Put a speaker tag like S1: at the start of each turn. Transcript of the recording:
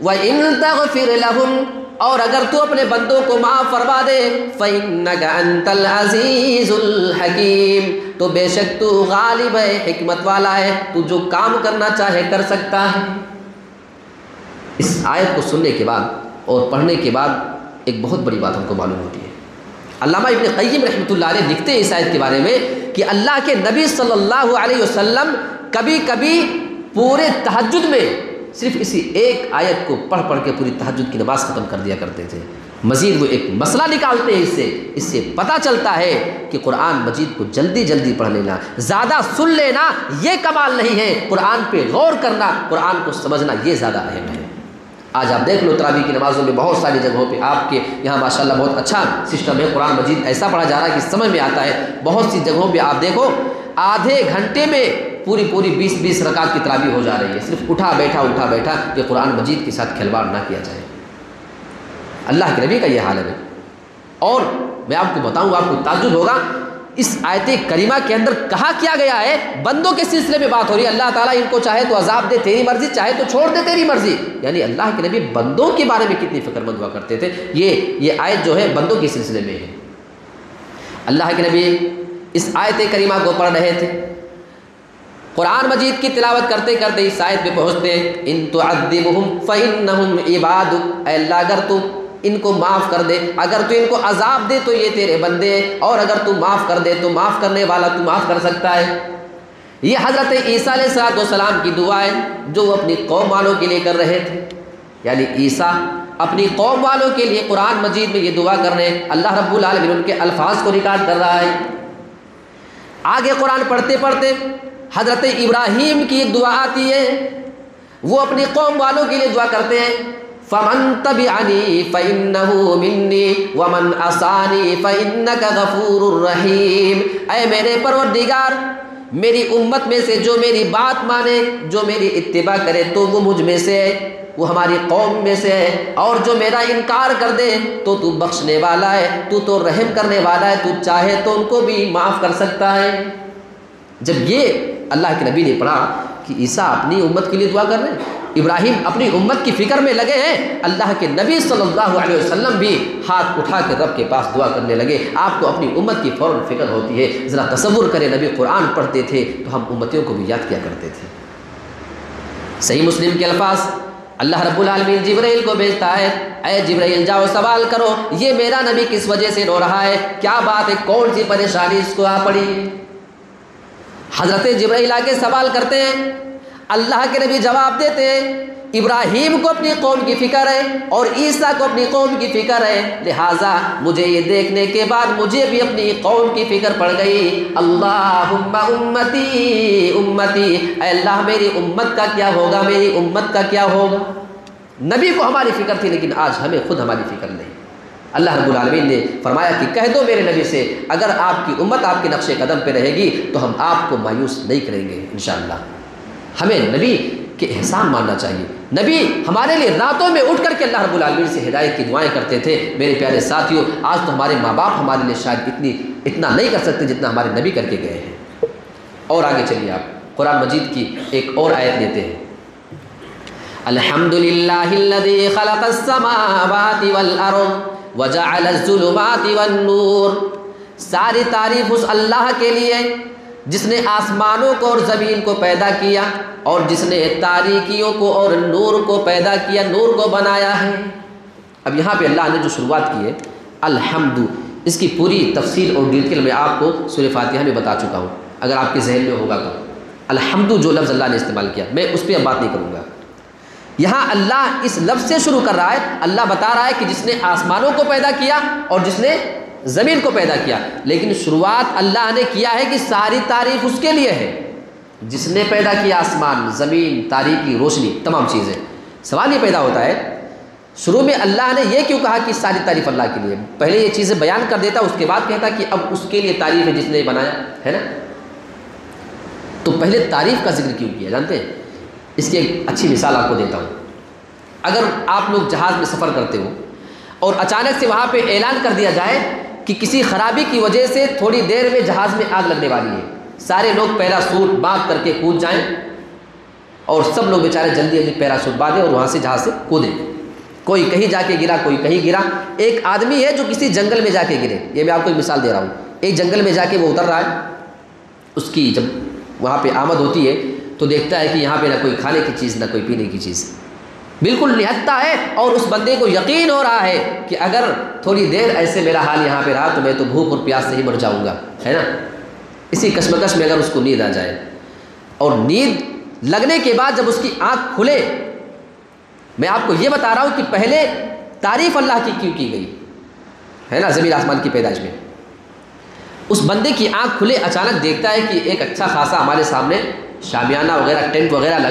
S1: وَإِن تَغْفِرْ لَهُمْ، اور اگر تو اپنے بندوں کو معاف فرما دے، فَإِنَّكَ أَنْتَ الْعَزِيزُ الْحَكِيمُ، تو بے شک تو غالب ہے، حکمت والا ہے، تو جو کام کرنا چاہے کر سکتا ہے۔ اس آیت کو سننے کے بعد اور پڑھنے کے بعد ایک بہت بڑی بات ہم کو معلوم ہوتی ہے۔ علامہ ابن قیم رحمۃ اللہ علیہ لکھتے ہیں اس آیت کے بارے میں کہ اللہ کے نبی صلی اللہ علیہ وسلم کبھی کبھی پورے تہجد میں صرف اسی ایک آیت کو پڑھ پڑھ کے پوری تہجد کی نماز ختم کر دیا کرتے تھے۔ مزید وہ ایک مسئلہ نکالتے ہیں اس سے پتہ چلتا ہے کہ قرآن مجید کو جلدی جلدی پڑھ لینا، زیادہ سن لینا یہ کمال نہیں ہے، قرآن پہ غور کرنا، قرآن کو سمجھنا یہ زیادہ اہم ہے۔ آج آپ دیکھ لو تراویح کی نمازوں میں بہت ساری جگہوں پہ آپ کے یہاں ماشاءاللہ بہت اچھا سسٹم ہے، قرآن مجید ایسا پڑھا جا رہا ہے کہ سمجھ میں آتا ہے۔ بہت سی جگہوں پہ آپ دیکھو آدھے گھنٹے میں پوری 20 رکعت کی تراویح ہو جا رہی ہے، صرف اٹھا بیٹھا کہ قرآن مجید کے ساتھ کھلواڑ نہ کیا جائے۔ اللہ کے نبی کا یہ حال ہے۔ اور میں آپ کو بتاؤں گا، آپ کو تعجب ہوگا، اس آیت کریمہ کے اندر کہا کیا گیا ہے، بندوں کے سلسلے میں بات ہو رہی ہے۔ اللہ تعالیٰ ان کو چاہے تو عذاب دے تیری مرضی، چاہے تو چھوڑ دے تیری مرضی، یعنی اللہ کے نبی بندوں کے بارے میں کتنی فکر مند ہوا کرتے تھے۔ یہ آیت جو ہے بندوں کے سلسلے میں ہے۔ اللہ کے نبی اس آیت کریمہ کو پڑھ رہے تھے، قرآن مجید کی تلاوت کرتے کرتے اس آیت پہ پہنچتے ہیں، ان تعذبہم فإنہم عبادک، اے اللہ اگر تو ان کو معاف کر دے، اگر تو ان کو عذاب دے تو یہ تیرے بندے ہیں، اور اگر تو معاف کر دے تو معاف کرنے والا تو معاف کر سکتا ہے۔ یہ حضرت عیسیٰ علیہ السلام کی دعا ہے جو وہ اپنی قوم والوں کے لیے کر رہے تھے، یعنی عیسیٰ اپنی قوم والوں کے لیے قرآن مجید میں یہ دعا کر رہے ہیں۔ اللہ رب العالمین ان کے الفاظ کو ریکارڈ کر رہا ہے۔ آگے قرآن پڑھتے پڑھتے حضرت ابراہیم کی ایک دعا آتی ہے، وہ اپنی قوم والوں کے لیے دعا کرتے ہیں، فَمَن تَبِعَنِي فَإِنَّهُ مِنِّي وَمَنْ عَصَانِي فَإِنَّكَ غَفُورٌ رَحِيمٌ، اے میرے پروردگار میری امت میں سے جو میری بات مانے، جو میری اتباع کرے تو وہ مجھ میں سے ہے، وہ ہماری قوم میں سے ہے، اور جو میرا انکار کر دے تو تو بخشنے والا ہے، تو رحم کرنے والا ہے، تو چاہے تو ان کو بھی معاف کر سکتا ہے۔ جب یہ اللہ کے نبی نے پڑھا کہ عیسیٰ اپنی امت کے لیے دعا کر رہے ہیں، ابراہیم اپنی امت کی فکر میں لگے ہیں، اللہ کے نبی صلی اللہ علیہ وسلم بھی ہاتھ اٹھا کے رب کے پاس دعا کرنے لگے۔ آپ کو اپنی امت کی فوراً فکر ہوتی ہے۔ ذرا تصور کریں، نبی قرآن پڑھتے تھے تو ہم امتیوں کو بھی یاد کیا کرتے تھے۔ صحیح مسلم کے الفاظ، اللہ رب العالمین جبرائیل کو بھیجتا ہے، اے جبرائیل جاؤ سوال کرو، یہ میرا نبی کس وجہ سے رو رہا ہے، کیا بات ہے، کون سی پریشانی اس کو آ پڑی۔ حضرت جبرائیل آ کے سوال کرتے ہیں، اللہ کے نبی جواب دیتے ہیں، ابراہیم کو اپنی قوم کی فکر ہے اور عیسیٰ کو اپنی قوم کی فکر ہے، لہٰذا مجھے یہ دیکھنے کے بعد مجھے بھی اپنی قوم کی فکر پڑ گئی۔ اللہم امتی امتی، اے اللہ میری امت کا کیا ہوگا، میری امت کا کیا ہوگا۔ نبی کو ہماری فکر تھی لیکن آج ہمیں خود ہماری فکر نہیں۔ اللہ رب العالمین نے فرمایا کہ کہہ دو میرے نبی سے، اگر آپ کی امت آپ کے نقش قدم پہ رہے گی تو ہم آپ کو مایوس نہیں کریں گے انشاءاللہ۔ ہمیں نبی کے احسان ماننا چاہیے۔ نبی ہمارے لیے راتوں میں اٹھ کر کے اللہ رب العالمین سے ہدایت کی دعائیں کرتے تھے۔ میرے پیارے ساتھیوں، آج تو ہمارے ماں باپ ہمارے لیے شاید اتنا نہیں کر سکتے جتنا ہمارے نبی کر کے گئے ہیں۔ اور آگے چلیے، آپ قرآن مجید کی ایک اور آیت لیتے ہیں، الحمدللہ الذی خلق السماوات والارض وجعل الظلمات والنور، ساری تعریف اس اللہ کے لیے جس نے آسمانوں کو اور زمین کو پیدا کیا اور جس نے تاریکیوں کو اور نور کو پیدا کیا، نور کو بنایا ہے۔ اب یہاں پہ اللہ نے جو شروعات کی ہے الحمد، اس کی پوری تفصیل اور ڈیٹیل میں آپ کو سورہ فاتحہ میں بتا چکا ہوں، اگر آپ کے ذہن میں ہوگا تو۔ الحمد جو لفظ اللہ نے استعمال کیا، میں اس پہ اب بات نہیں کروں گا۔ یہاں اللہ اس لفظ سے شروع کر رہا ہے، اللہ بتا رہا ہے کہ جس نے آسمانوں کو پیدا کیا اور جس نے زمین کو پیدا کیا، لیکن شروعات اللہ نے کیا ہے کہ ساری تعریف اس کے لیے ہے جس نے پیدا کیا آسمان، زمین، تاریکی، روشنی، تمام چیزیں۔ سوال یہ پیدا ہوتا ہے شروع میں اللہ نے یہ کیوں کہا کہ ساری تعریف اللہ کے لیے؟ پہلے یہ چیزیں بیان کر دیتا، اس کے بعد کہتا کہ اب اس کے لیے تعریف ہے جس نے بنایا ہے نا۔ تو پہلے تعریف کا ذکر کیوں کیا جانتے ہیں؟ اس کی ایک اچھی مثال آپ کو دیتا ہوں۔ اگر آپ لوگ جہاز میں سفر کرتے ہو اور اچانک سے وہاں پہ اعلان کر دیا جائے کہ کسی خرابی کی وجہ سے تھوڑی دیر میں جہاز میں آگ لگنے والی ہے، سارے لوگ پہلا سوٹ باندھ کر کے کود جائیں، اور سب لوگ بیچارے جلدی جلدی پیراشوٹ باندھے اور وہاں سے جہاز سے کودے. کوئی کہیں جا کے گرا, کوئی کہیں گرا. ایک آدمی ہے جو کسی جنگل میں جا کے گرے, یہ میں آپ کو ایک مثال دے رہا ہوں. ایک جنگل میں جا کے وہ اتر رہا ہے, اس کی جب وہاں پہ آمد ہوتی ہے تو دیکھتا ہے کہ یہاں پہ نہ کوئی کھانے کی چیز نہ کوئی پینے کی چیز, بالکل نہتا ہے. اور اس بندے کو یقین ہو رہا ہے کہ اگر تھوڑی دیر ایسے میرا حال یہاں پہ رہا تو میں تو بھوک اور پیاس سے ہی مر جاؤں گا, ہے نا. اسی کشمکش میں اگر اس کو نیند آ جائے, اور نیند لگنے کے بعد جب اس کی آنکھ کھلے, میں آپ کو یہ بتا رہا ہوں کہ پہلے تعریف اللہ کی کیوں کی گئی ہے نا زمین آسمان کی پیدائش میں. اس بندے کی آنکھ کھلے, اچانک دیکھتا ہے کہ ایک اچھا خاصا ہمارے سامنے شامیانہ وغیرہ ٹینٹ وغیرہ لگا